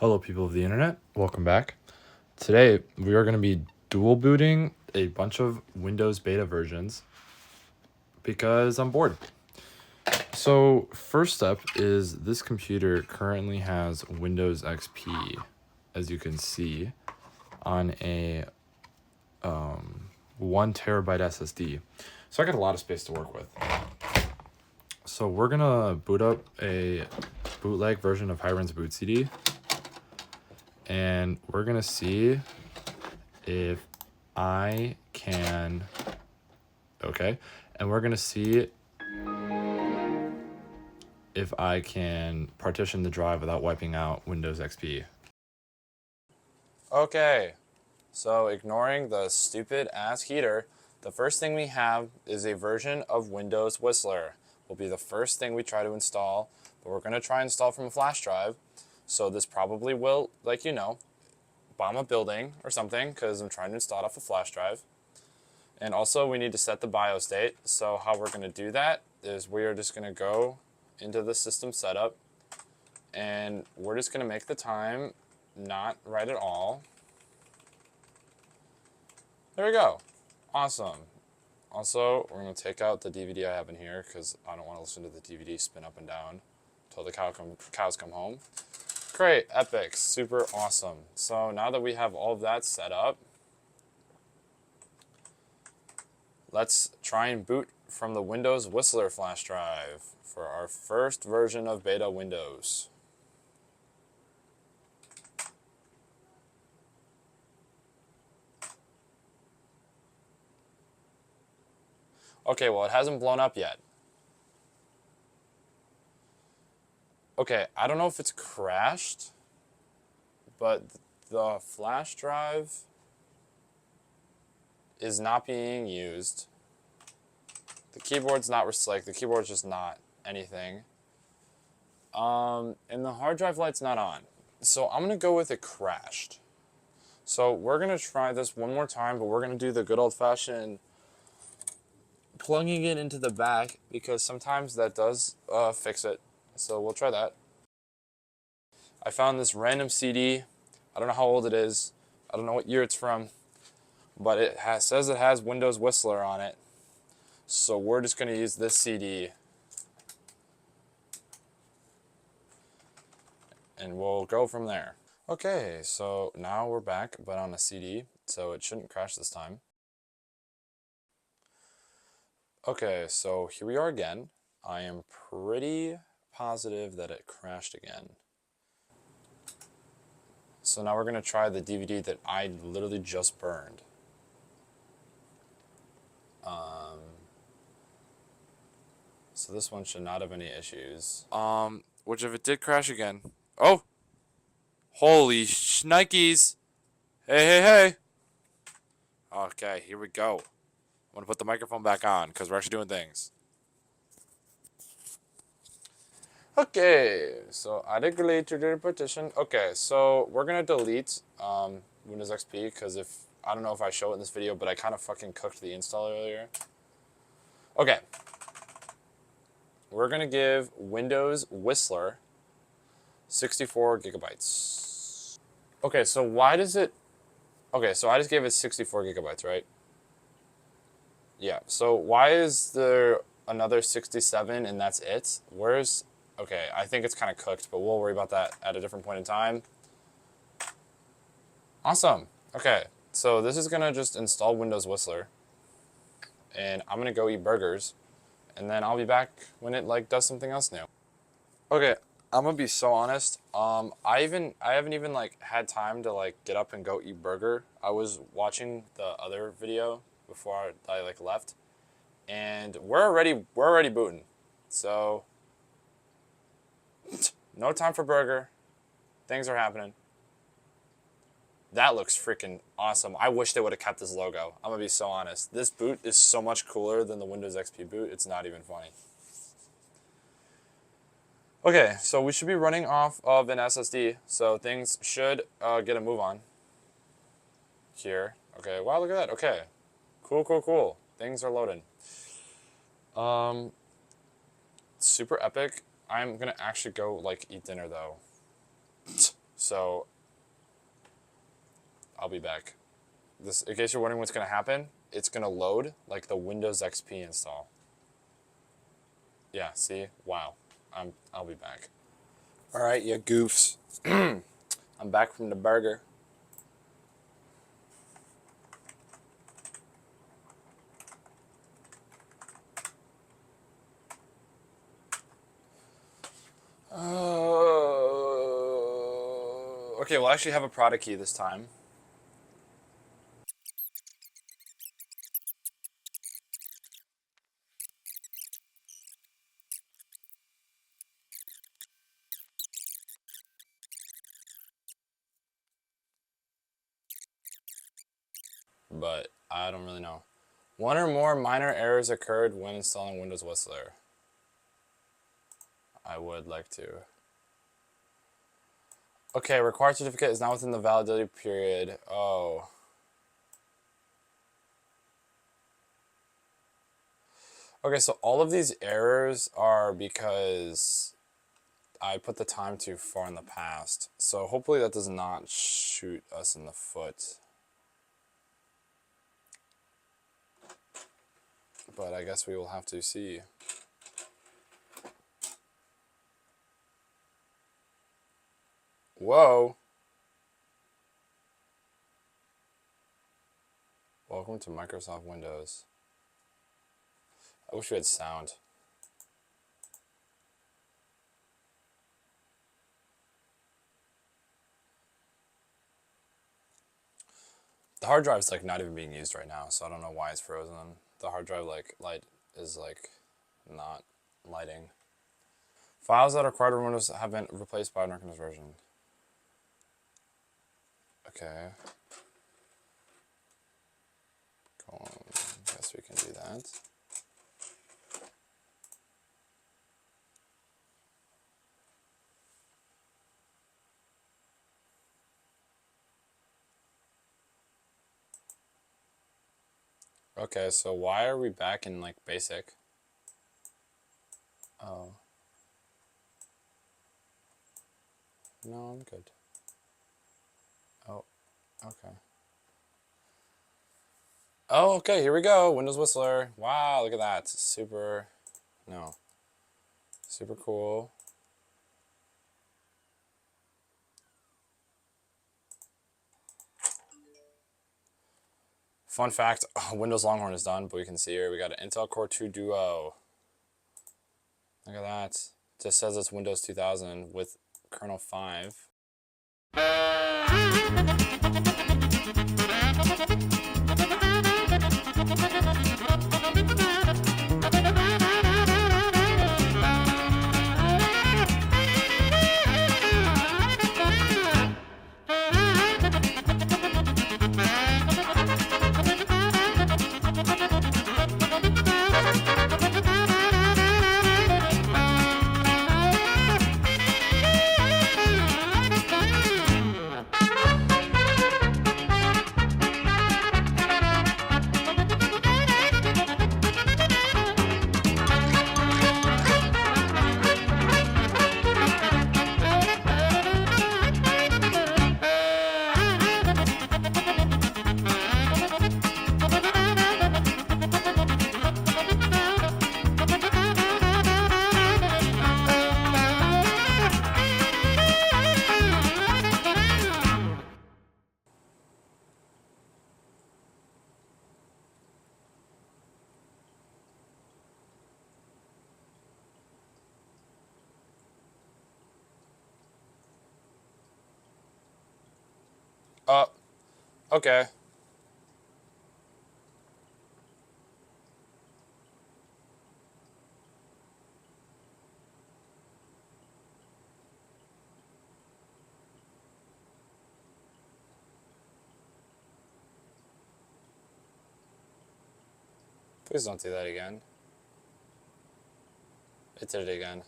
Hello, people of the internet. Welcome back. Today, we are going to be dual booting a bunch of Windows beta versions because I'm bored. So, first up is this computer currently has Windows XP, as you can see, on a 1 terabyte SSD. So, I got a lot of space to work with. So, we're going to boot up a bootleg version of Hiren's Boot CD. And we're going to see if I can, and we're going to see if I can partition the drive without wiping out Windows XP. Okay, so ignoring the stupid ass heater, the first thing we have is a version of Windows Whistler. Will be the first thing we try to install, but we're going to try and install from a flash drive. So this probably will, bomb a building or something because I'm trying to install it off a flash drive. And also we need to set the BIOS date. So how we're going to do that is we are just going to go into the system setup and we're just going to make the time not right at all. There we go. Awesome. Also, we're going to take out the DVD I have in here because I don't want to listen to the DVD spin up and down until the cows come home. Great, epic, super awesome. So now that we have all of that set up, let's try and boot from the Windows Whistler flash drive for our first version of beta Windows. Okay, well, it hasn't blown up yet. Okay, I don't know if it's crashed, but the flash drive is not being used. The keyboard's not the keyboard's just not anything. And the hard drive light's not on. So I'm gonna go with it crashed. So we're gonna try this one more time, but we're gonna do the good old-fashioned plugging it into the back because sometimes that does fix it. So we'll try that. I found this random CD. I don't know how old it is. I don't know what year it's from, but it says it has Windows Whistler on it. So we're just going to use this CD. And we'll go from there. Okay, so now we're back, but on a CD, so it shouldn't crash this time. Okay, so here we are again. I am pretty positive that it crashed again. So now we're going to try the DVD that I literally just burned. So this one should not have any issues. Which if it did crash again. Oh! Holy shnikes! Hey, hey, hey! Okay, here we go. I'm going to put the microphone back on because we're actually doing things. Okay, so I agree to the partition. Okay, so we're going to delete Windows XP because I don't know if I show it in this video, but I kind of fucking cooked the install earlier. Okay. We're going to give Windows Whistler 64 gigabytes. Okay, so why does it... Okay, so I just gave it 64 gigabytes, right? Yeah, so why is there another 67 and that's it? Where's... Okay, I think it's kind of cooked, but we'll worry about that at a different point in time. Awesome. Okay, so this is going to just install Windows Whistler. And I'm going to go eat burgers. And then I'll be back when it does something else new. Okay, I'm gonna be so honest. I haven't even had time to get up and go eat burger. I was watching the other video before I left, and we're already booting. So no time for burger. Things are happening. That looks freaking awesome. I wish they would have kept this logo. I'm gonna be so honest. This boot is so much cooler than the Windows XP boot. It's not even funny. Okay, so we should be running off of an SSD, so things should get a move on here. Okay, wow, look at that. Okay, cool, cool, cool. Things are loading. Super epic. I'm gonna actually go eat dinner though. So I'll be back. This, in case you're wondering what's going to happen, it's going to load like the Windows XP install. Yeah, see? Wow. I'll be back. All right, you goofs. I'm back from the burger. Okay, we'll actually have a product key this time. But I don't really know. One or more minor errors occurred when installing Windows Whistler. I would like to. Okay, required certificate is not within the validity period. Oh. Okay, so all of these errors are because I put the time too far in the past. So hopefully that does not shoot us in the foot. But I guess we will have to see. Whoa. Welcome to Microsoft Windows. I wish we had sound. The hard drive's like not even being used right now, so I don't know why it's frozen. The hard drive light is like not lighting. Files that are required for Windows have been replaced by an unrecognized version. Okay. Go on. Guess we can do that. Okay, so why are we back in like basic? Oh. No, I'm good. Oh, okay. Oh, okay, here we go. Windows Whistler. Wow, look at that. Super cool. Fun fact, Windows Longhorn is done, but we can see here we got an Intel Core 2 Duo. Look at that. Just says it's Windows 2000 with kernel 5. Okay. Please don't do that again. It did it again.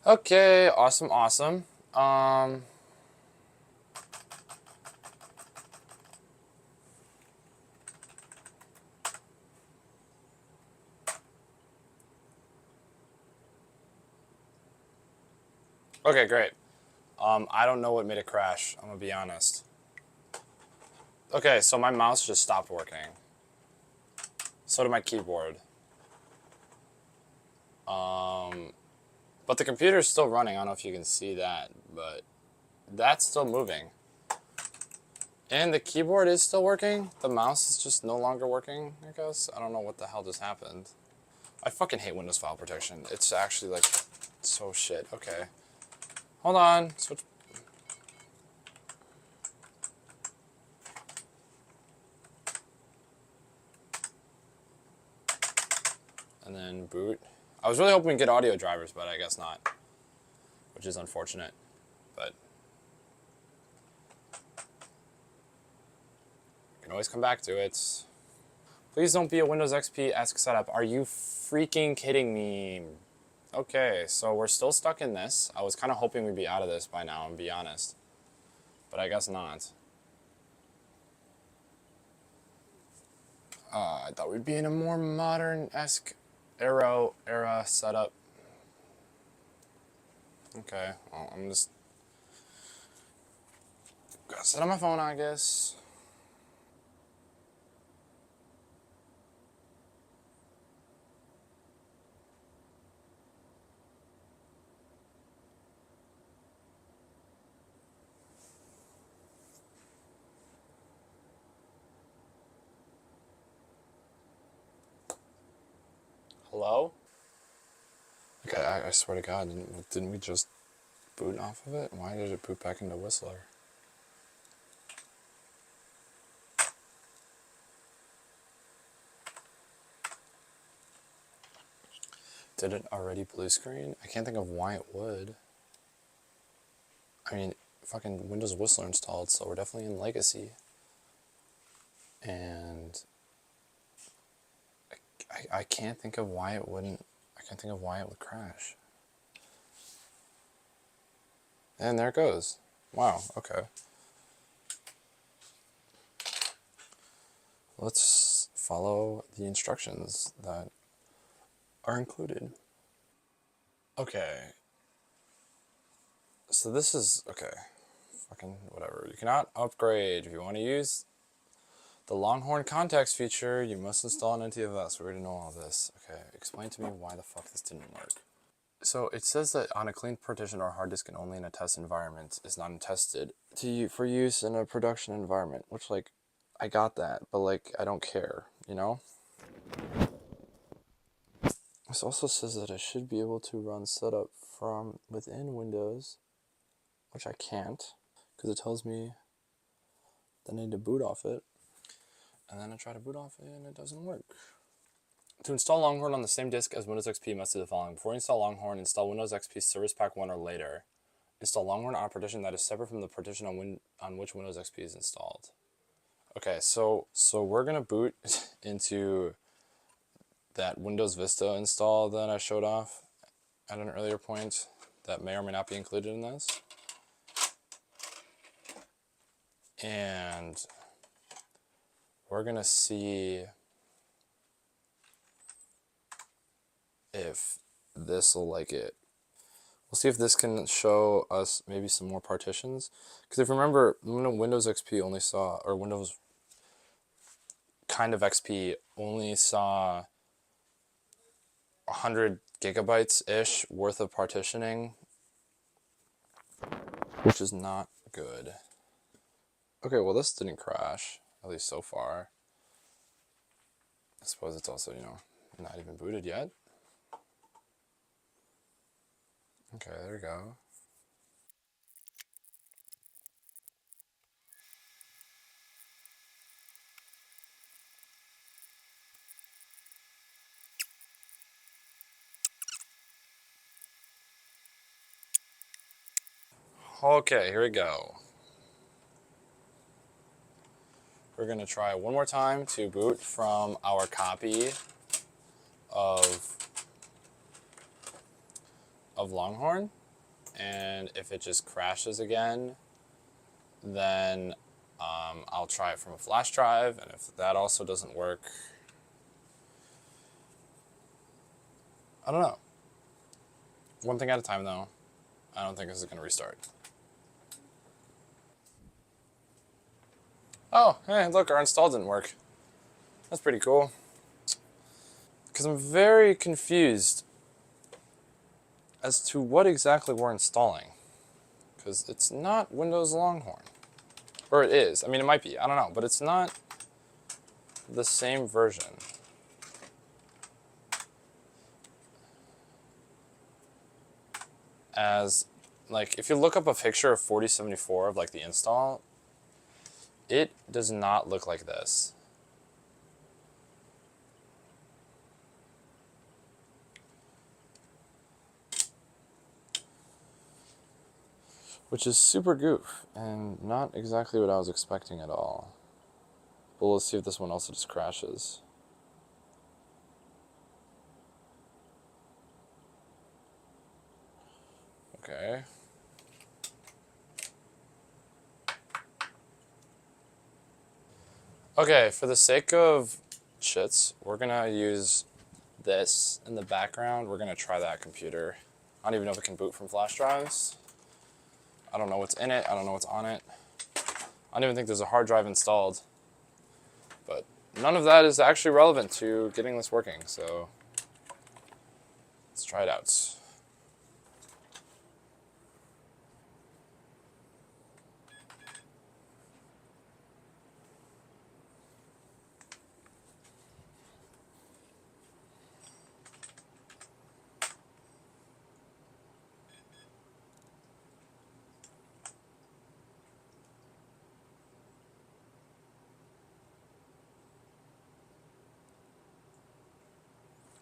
Okay, awesome. Okay, great. I don't know what made it crash. I'm gonna be honest. Okay, so my mouse just stopped working. So did my keyboard. But the computer's still running. I don't know if you can see that, but that's still moving. And the keyboard is still working. The mouse is just no longer working, I guess. I don't know what the hell just happened. I fucking hate Windows file protection. It's actually like so shit. Okay. Hold on. Switch. And then boot. I was really hoping we'd get audio drivers, but I guess not. Which is unfortunate. But you can always come back to it. Please don't be a Windows XP-esque setup. Are you freaking kidding me? Okay, so we're still stuck in this. I was kind of hoping we'd be out of this by now, to be honest. But I guess not. I thought we'd be in a more modern-esque era setup. Okay, well, I'm just gonna sit on my phone, I guess. Hello? Okay, I swear to God, didn't we just boot off of it? Why did it boot back into Whistler? Did it already blue screen? I can't think of why it would. I mean, fucking Windows Whistler installed, so we're definitely in Legacy. And I can't think of why it wouldn't. I can't think of why it would crash. And there it goes. Wow, okay. Let's follow the instructions that are included. Okay. So this is, okay. Fucking whatever. You cannot upgrade. If you want to use the Longhorn context feature, you must install an NTFS. We already know all this. Okay, explain to me why the fuck this didn't work. So it says that on a clean partition or hard disk and only in a test environment is not tested for use in a production environment, which, like, I got that, but, like, I don't care, you know? This also says that I should be able to run setup from within Windows, which I can't, because it tells me that I need to boot off it, and then I try to boot off it and it doesn't work. To install Longhorn on the same disk as Windows XP, you must do the following. Before you install Longhorn, install Windows XP Service Pack 1 or later. Install Longhorn on a partition that is separate from the partition on which Windows XP is installed. Okay, so we're gonna boot into that Windows Vista install that I showed off at an earlier point that may or may not be included in this. And we're gonna see if this will like it. We'll see if this can show us maybe some more partitions. Because if you remember, Windows XP only saw, or Windows kind of XP only saw 100 gigabytes-ish worth of partitioning, which is not good. Okay, well, this didn't crash, at least so far. I suppose it's also, not even booted yet. Okay, there we go. Okay, here we go. We're going to try one more time to boot from our copy of Longhorn. And if it just crashes again, then I'll try it from a flash drive. And if that also doesn't work, I don't know. One thing at a time, though. I don't think this is going to restart. Oh, hey, look, our install didn't work. That's pretty cool. Because I'm very confused as to what exactly we're installing. Because it's not Windows Longhorn. Or it is. I mean, it might be. I don't know. But it's not the same version as, like, if you look up a picture of 4074 of, like, the install, it does not look like this. Which is super goof, and not exactly what I was expecting at all. But let's see if this one also just crashes. Okay. Okay, for the sake of shits, we're gonna use this in the background. We're gonna try that computer. I don't even know if it can boot from flash drives. I don't know what's in it. I don't know what's on it. I don't even think there's a hard drive installed. But none of that is actually relevant to getting this working, so let's try it out.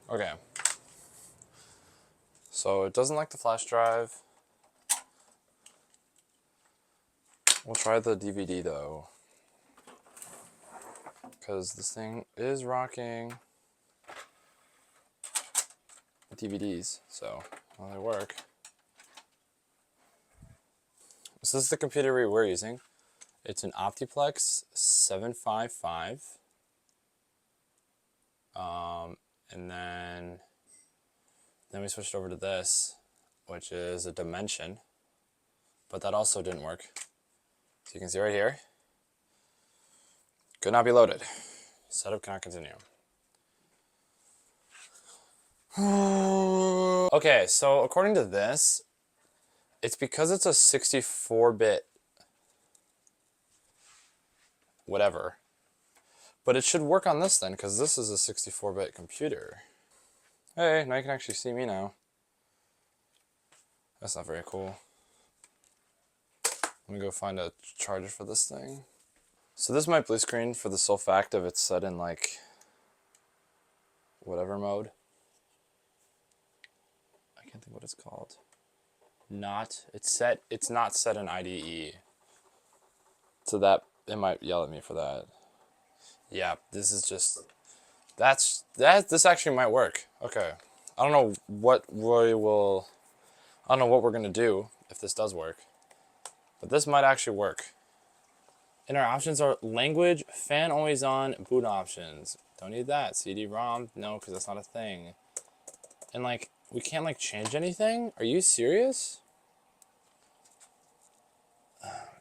Okay. So it doesn't like the flash drive. We'll try the DVD though, because this thing is rocking DVDs, so well, they work. So this is the computer we're using. It's an Optiplex 755. And then we switched over to this, which is a Dimension, but that also didn't work. So you can see right here, could not be loaded. Setup cannot continue. Okay, so according to this, it's because it's a 64-bit whatever. But it should work on this then, because this is a 64-bit computer. Hey, now you can actually see me now. That's not very cool. Let me go find a charger for this thing. So this is my blue screen for the sole fact of it's set in like whatever mode. I can't think what it's called. It's not set in IDE. So that, it might yell at me for that. Yeah, this is just, this actually might work. Okay. I don't know what we're gonna do if this does work. But this might actually work. And our options are language, fan always on, boot options. Don't need that. CD-ROM, no, because that's not a thing. And like, we can't like change anything? Are you serious?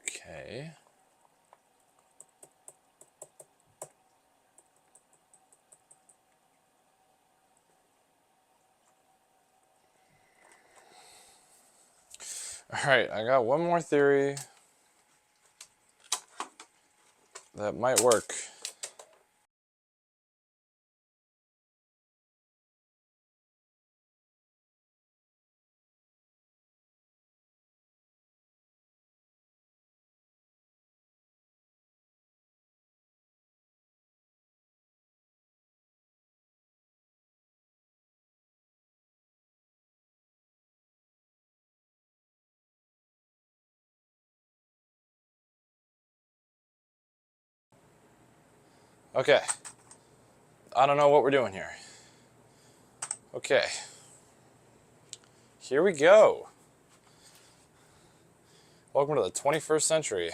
Okay. Alright, I got one more theory that might work. Okay. I don't know what we're doing here. Okay. Here we go. Welcome to the 21st century.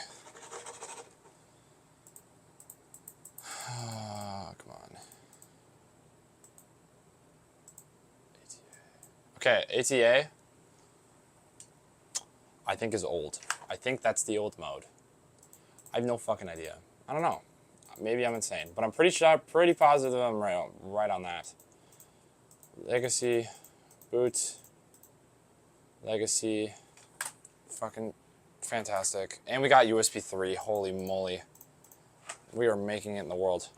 Come on. Okay, ATA, I think is old. I think that's the old mode. I have no fucking idea. I don't know. Maybe I'm insane, but I'm pretty positive I'm right on that. Legacy, boot, legacy, fucking fantastic. And we got USB 3, holy moly. We are making it in the world.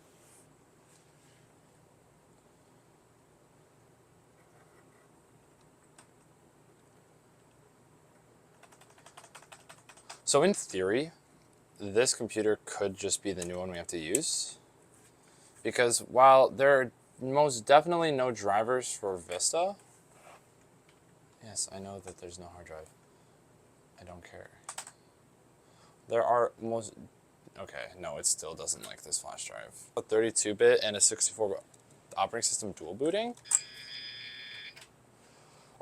So in theory, this computer could just be the new one we have to use. Because while there are most definitely no drivers for Vista, yes, I know that there's no hard drive. I don't care. There are most, okay, no, it still doesn't like this flash drive. A 32-bit and a 64-bit operating system dual booting?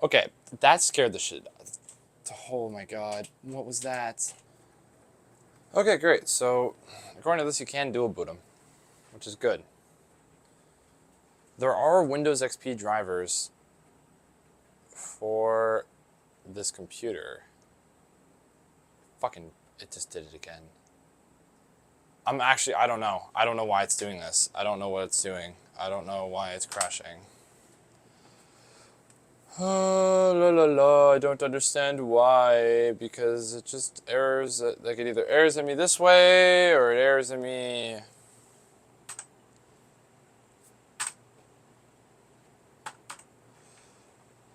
Okay, that scared the shit. Oh my god, what was that? Okay, great. So, according to this, you can dual boot them, which is good. There are Windows XP drivers for this computer. Fucking, it just did it again. I don't know. I don't know why it's doing this. I don't know what it's doing. I don't know why it's crashing. Oh, la la la, I don't understand why, because it just errors, like it either errors at me this way, or it errors at me...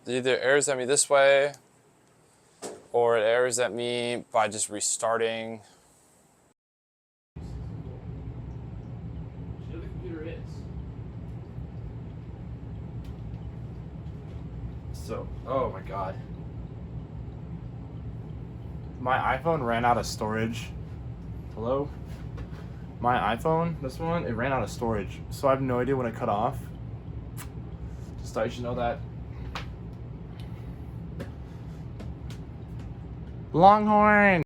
It either errors at me this way, or it errors at me by just restarting. You know the computer is. So, oh my god. My iPhone ran out of storage. Hello? My iPhone, this one, it ran out of storage. So I have no idea when it cut off. Just thought you should know that. Longhorn!